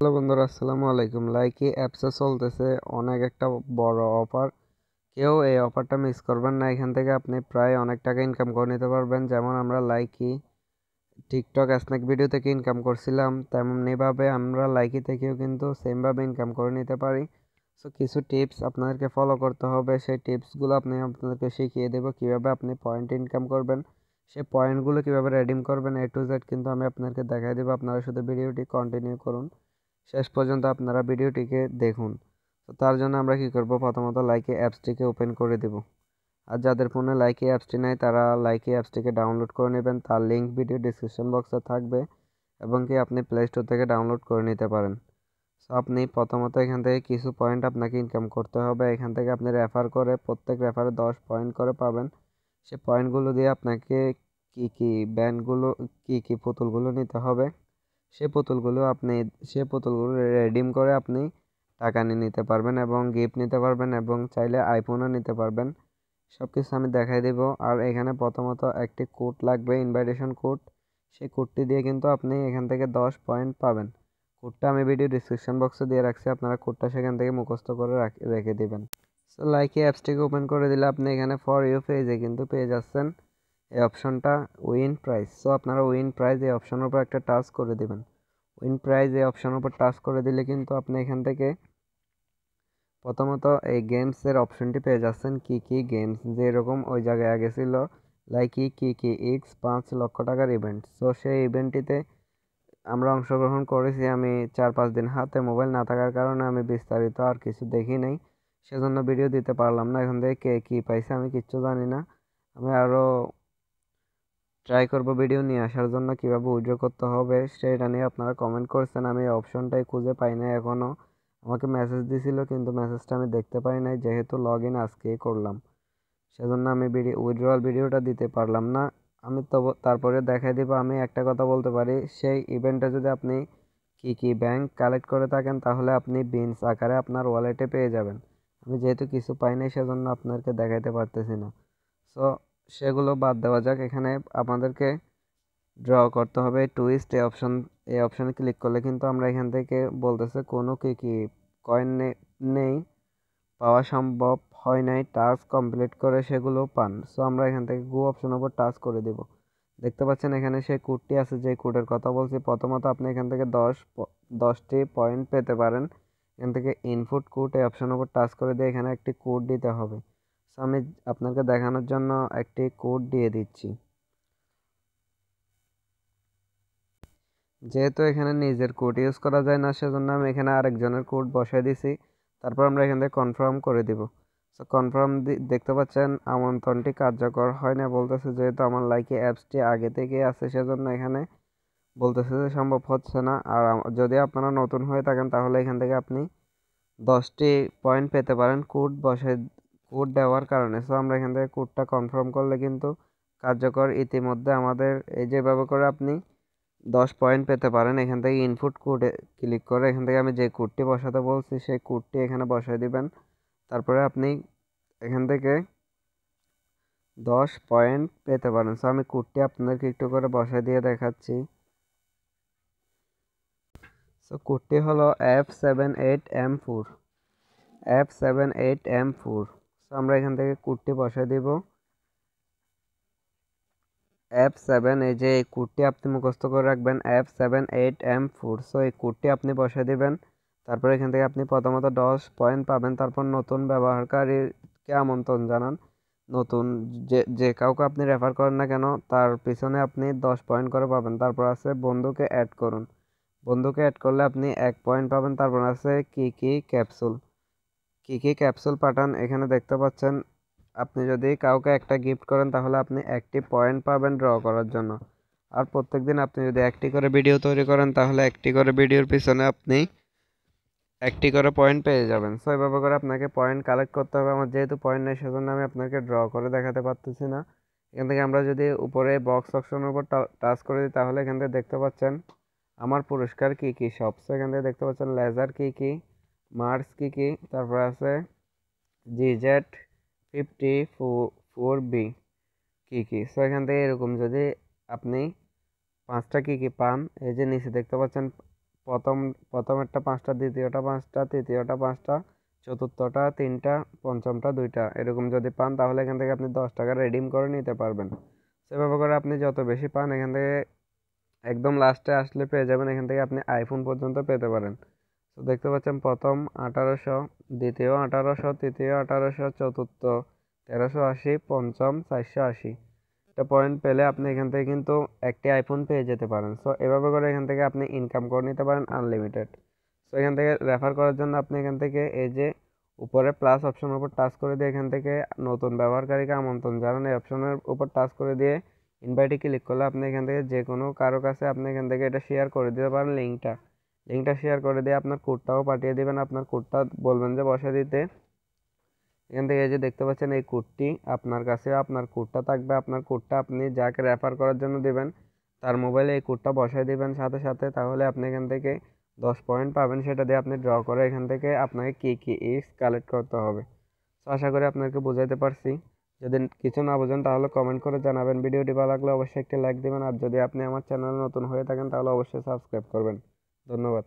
Hello বন্ধুরা, আসসালামু আলাইকুম। লাইকি অ্যাপসে চলতেছে অনেক একটা বড় অফার। কেউ এই অফারটা মিস করবেন না। এখান থেকে আপনি প্রায় অনেক টাকা ইনকাম করে নিতে পারবেন। যেমন আমরা লাইকি টিকটক স্ন্যাক ভিডিও থেকে ইনকাম করছিলাম, তেমনিভাবে আমরা লাইকি থেকেও কিন্তু সেমভাবে ইনকাম করে নিতে পারি। সো কিছু টিপস আপনাদেরকে ফলো করতে হবে। সেই টিপসগুলো আপনাদেরকে শিখিয়ে দেবো কীভাবে আপনি পয়েন্ট ইনকাম করবেন, সেই পয়েন্টগুলো কীভাবে রেডিম করবেন, A to Z কিন্তু আমি আপনাদেরকে দেখাই দেবো। আপনারা শুধু ভিডিওটি কন্টিনিউ করুন, শেষ পর্যন্ত আপনারা ভিডিওটিকে দেখুন। তো তার জন্য আমরা কি করব, প্রথমত লাইকি অ্যাপসটিকে ওপেন করে দেব। আর যাদের ফোনে লাইকি অ্যাপসটি নাই তারা লাইকি অ্যাপসটিকে ডাউনলোড করে নেবেন। তার লিঙ্ক ভিডিও ডিসক্রিপশন বক্সে থাকবে এবং কি আপনি প্লে স্টোর থেকে ডাউনলোড করে নিতে পারেন। সো আপনি প্রথমত এখান থেকে কিছু পয়েন্ট আপনাকে ইনকাম করতে হবে। এখান থেকে আপনি রেফার করে প্রত্যেক রেফারে 10 পয়েন্ট করে পাবেন। সে পয়েন্টগুলো দিয়ে আপনাকে কি ব্যান্ডগুলো কি পুতুলগুলো নিতে হবে। সে পুতুলগুলো রেডিম করে আপনি টাকা নিয়ে নিতে পারবেন এবং গিফট নিতে পারবেন এবং চাইলে আইফোনও নিতে পারবেন। সব কিছু আমি দেখাই দেব। আর এখানে প্রথমত একটি কোড লাগবে, ইনভাইটেশন কোড। সেই কোডটি দিয়ে কিন্তু আপনি এখান থেকে 10 পয়েন্ট পাবেন। কোডটা আমি ভিডিও ডিসক্রিপশন বক্সে দিয়ে রাখছি, আপনারা কোডটা সেখান থেকে মুখস্থ করে রেখে দিবেন। সো লাইকি অ্যাপসটিকে ওপেন করে দিলে আপনি এখানে ফর ইউ পেজে কিন্তু পেয়ে যাচ্ছেন এই অপশনটা, উইন প্রাইজ। সো আপনারা উইন প্রাইজ এই অপশনের উপর একটা টাচ করে দিবেন। উইন প্রাইজ এই অপশনের উপর টাচ করে দিলে কিন্তু আপনি এখান থেকে প্রথমত এই গেমসের অপশনটি পেয়ে যাচ্ছেন। কি গেমস যেরকম ওই জায়গায় আগে ছিল লাইকি কি এক্স 5 লক্ষ টাকার ইভেন্ট। সো সেই ইভেন্টটিতে আমরা অংশগ্রহণ করেছি। আমি 4-5 দিন হাতে মোবাইল না থাকার কারণে আমি বিস্তারিত আর কিছু দেখি নাই, সেজন্য ভিডিও দিতে পারলাম না। এখান থেকে কে কী পাইছে আমি কিচ্ছু জানি না। আমি আরও ট্রাই করব ভিডিও নিয়ে আসার জন্য, কীভাবে উইথড্র করতে হবে সেটা নিয়ে আপনারা কমেন্ট করছেন। আমি এই অপশনটাই খুঁজে পাই নাই এখনও। আমাকে মেসেজ দিছিল কিন্তু মেসেজটা আমি দেখতে পাই নাই, যেহেতু লগ ইন আজকেই করলাম, সেজন্য আমি উইথড্রয়াল ভিডিওটা দিতে পারলাম না। আমি তো তারপরে দেখাই দিব। আমি একটা কথা বলতে পারি, সেই ইভেন্টে যদি আপনি কি ব্যাংক কালেক্ট করে থাকেন তাহলে আপনি বিনস আকারে আপনার ওয়ালেটে পেয়ে যাবেন। আমি যেহেতু কিছু পাই নাই সেজন্য আপনাদেরকে দেখাইতে পারতেছি না। সো সেগুলো বাদ দেওয়া যাক। এখানে আমাদেরকে ড্র করতে হবে টুইস্ট এই অপশনে ক্লিক করলে কিন্তু আমরা এখান থেকে বলতেছে কোনো কি কয়েন নেই, পাওয়া সম্ভব হয় নাই, টাস্ক কমপ্লিট করে সেগুলো পান। সো আমরা এখান থেকে গো অপশনের উপর টাচ করে দেব। দেখতে পাচ্ছেন এখানে সেই কোডটি আছে, যে কোডের কথা বলছি। প্রথমত আপনি এখান থেকে 10টি পয়েন্ট পেতে পারেন। এখান থেকে ইনপুট কোড এই অপশনের উপর টাচ করে দিয়ে এখানে একটি কোড দিতে হবে। সো আমি আপনাকে দেখানোর জন্য একটি কোড দিয়ে দিচ্ছি। যেহেতু এখানে নিজের কোড ইউজ করা যায় না, সেজন্য আমি এখানে আরেকজনের কোড বসাই দিছি। তারপর আমরা এখান থেকে কনফার্ম করে দিব। সো কনফার্ম দেখতে পাচ্ছেন আমন্ত্রণটি কার্যকর হয় না বলতেছে, যেহেতু আমার লাইকি অ্যাপসটি আগে থেকে আছে সেজন্য এখানে বলতেছে যে সম্ভব হচ্ছে না। আর যদি আপনারা নতুন হয়ে থাকেন তাহলে এখান থেকে আপনি 10টি পয়েন্ট পেতে পারেন কোড দেওয়ার কারণে। সো আমরা এখান থেকে কোডটা কনফার্ম করলে কিন্তু কার্যকর। ইতিমধ্যে আমাদের এই যেভাবে করে আপনি 10 পয়েন্ট পেতে পারেন। এখান থেকে ইনপুট কোডে ক্লিক করে এখান থেকে আমি যে কোডটি বসাতে বলছি সেই কোডটি এখানে বসাই দিবেন। তারপরে আপনি এখান থেকে 10 পয়েন্ট পেতে পারেন। সো আমি কোডটি আপনাদেরকে একটু করে বসাই দিয়ে দেখাচ্ছি। সো কোডটি হলো F78M4 F78M4। সো আমরা এখান থেকে কোডটি বসাই দিব F7। এই যে এই কোডটি আপনি মুখস্থ করে রাখবেন, F78M4। সো এই কোডটি আপনি বসিয়ে দিবেন। তারপর এখান থেকে আপনি প্রথমত 10 পয়েন্ট পাবেন। তারপর নতুন ব্যবহারকারীকে আমন্ত্রণ জানান। নতুন যে কাউকে আপনি রেফার করেন না কেন তার পিছনে আপনি 10 পয়েন্ট করে পাবেন। তারপর আছে বন্ধুকে অ্যাড করুন। বন্ধুকে অ্যাড করলে আপনি 1 পয়েন্ট পাবেন। তারপর আছে কি ক্যাপসুল পাঠান। এখানে দেখতে পাচ্ছেন আপনি যদি কাউকে একটা গিফট করেন তাহলে আপনি একটি পয়েন্ট পাবেন ড্র করার জন্য। আর প্রত্যেকদিন আপনি যদি একটি করে ভিডিও তৈরি করেন তাহলে একটি করে ভিডিওর পিছনে আপনি একটি করে পয়েন্ট পেয়ে যাবেন। সো এভাবে করে আপনাকে পয়েন্ট কালেক্ট করতে হবে। আমার যেহেতু পয়েন্ট নেই সেজন্য আমি আপনাকে ড্র করে দেখাতে পারতেছি না। এখান থেকে আমরা যদি উপরে বক্স অপশনের উপর টাচ করে দিই তাহলে এখান থেকে দেখতে পাচ্ছেন আমার পুরস্কার কি সব। সো এখান থেকে দেখতে পাচ্ছেন লেজার কি মার্স কি তারপর আছে GZ54B কি। সো এখান থেকে এরকম যদি আপনি 5টা কি পান, এই যে নিচে দেখতে পাচ্ছেন প্রথম প্রথমেরটা 5টা, দ্বিতীয়টা 5টা, তৃতীয়টা 5টা, চতুর্থটা 3টা, পঞ্চমটা 2টা, এরকম যদি পান তাহলে এখান থেকে আপনি 10 টাকা রেডিম করে নিতে পারবেন। সেভাবে করে আপনি যত বেশি পান এখান থেকে একদম লাস্টে আসলে পেয়ে যাবেন, এখান থেকে আপনি আইফোন পর্যন্ত পেতে পারেন। তো দেখতে পাচ্ছেন প্রথম 1800, দ্বিতীয় 1800, তৃতীয় 1800, চতুর্থ 1380, পঞ্চম 480। এটা পয়েন্ট পেলে আপনি এখান থেকে কিন্তু একটি আইফোন পেয়ে যেতে পারেন। সো এভাবে করে এখান থেকে আপনি ইনকাম করে নিতে পারেন আনলিমিটেড। সো এখান থেকে রেফার করার জন্য আপনি এখান থেকে এই যে উপরে প্লাস অপশনের উপর টাচ করে দিয়ে এখান থেকে নতুন ব্যবহারকারীকে আমন্ত্রণ জানান, এই অপশনের উপর টাচ করে দিয়ে ইনভাইটে ক্লিক করলে আপনি এখান থেকে যে কোনো কারো কাছে আপনি এখান থেকে এটা শেয়ার করে দিতে পারেন। লিঙ্কটা শেয়ার করে দিয়ে আপনার কোডটাও পাঠিয়ে দিবেন, আপনার কোডটা বলবেন যে বসে দিতে। এখান থেকে এই যে দেখতে পাচ্ছেন এই কোডটি আপনার কাছে, আপনার কোডটা থাকবে, আপনার কোডটা আপনি যাকে রেফার করার জন্য দিবেন তার মোবাইলে এই কোডটা বসাই দিবেন সাথে সাথে, তাহলে আপনি এখান থেকে 10 পয়েন্ট পাবেন। সেটা দিয়ে আপনি ড্র করে এখান থেকে আপনাকে কি ইস কালেক্ট করতে হবে। তো আশা করি আপনাকে বোঝাইতে পারছি। যদি কিছু না বোঝেন তাহলে কমেন্ট করে জানাবেন। ভিডিওটি ভালো লাগলে অবশ্যই একটি লাইক দিবেন, আর যদি আপনি আমার চ্যানেলে নতুন হয়ে থাকেন তাহলে অবশ্যই সাবস্ক্রাইব করবেন। ধন্যবাদ।